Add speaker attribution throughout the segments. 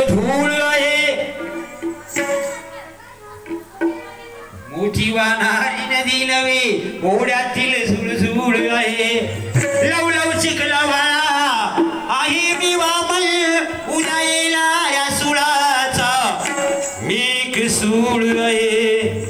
Speaker 1: धूळ आहे मोठी वाहणारी नदी नव्हे ओढ्यातील झुळझुळ आहे लवलव चिखला वाळा आहे मी वामल उदायला या सुळाचा मेघ सूळ आहे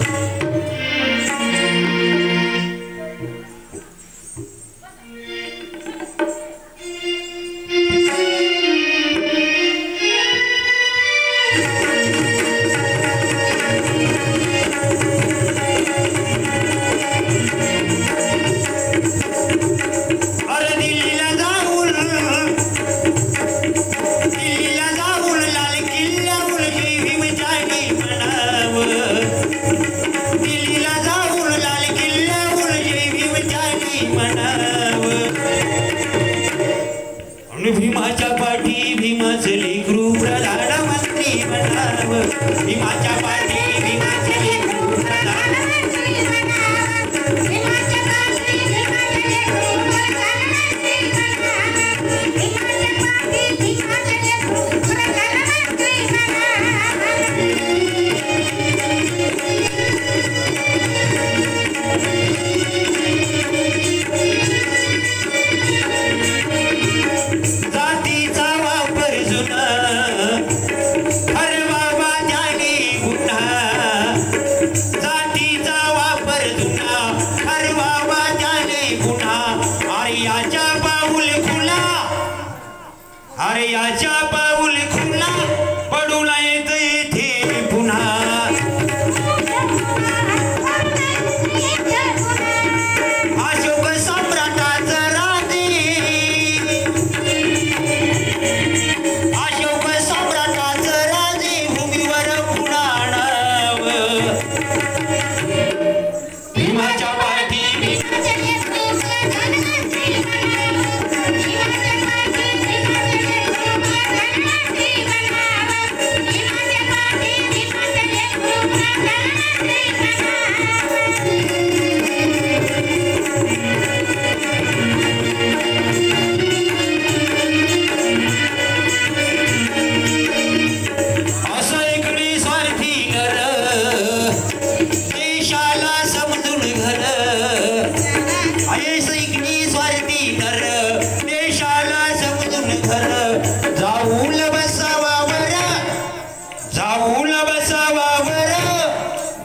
Speaker 1: भीमाच्या पाठी भीमाचे लेकरू प्रधानमंत्री बनावं भीमाच्या पाठी भीमाचे लेकरू प्रधानमंत्री बनावं भीमाच्या पाठी भीमाचे लेकरू प्रधानमंत्री बनावं भीमाच्या पाठी भीमाचे लेकरू प्रधानमंत्री अरे याच्या पाऊल खुला पडू येत येथे पुन्हा अशोक सम्राटाचा राजे अशोक सम्राटाचा राजे भूमीवर पुन्हा नाव भीमाच्या पाठी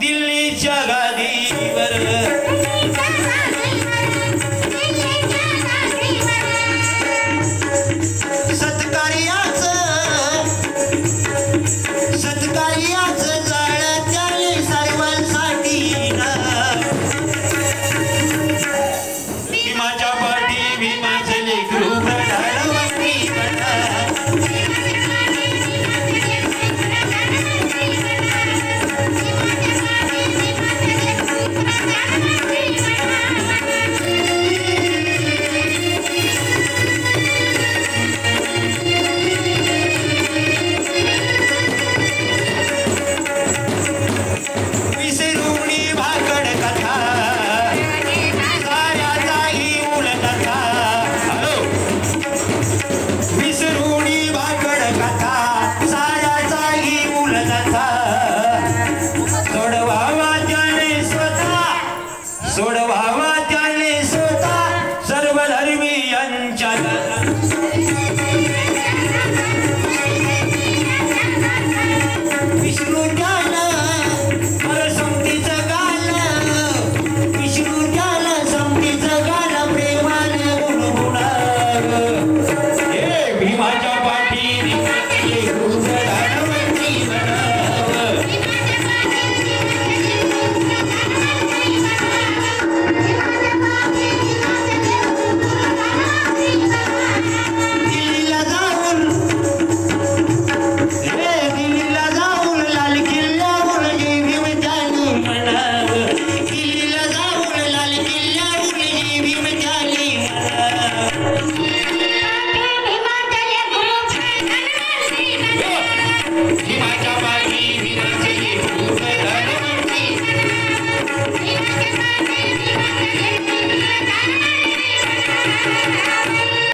Speaker 1: दिल्लीच्या गादीवर सत्कार्याचं जाळ त्याने सर्वांसाठी भीमाच्या पाठी भीमाचे लेकरू प्रधानमंत्री बनावं सोडवावा त्याने स्वतः सर्व धर्मीयांच्या विष्णू ज्ञान समतीचं गाल विष्णू ज्ञान समतीचं गाल प्रेमाने गुणगुणावं हे भीमाच्या पाठी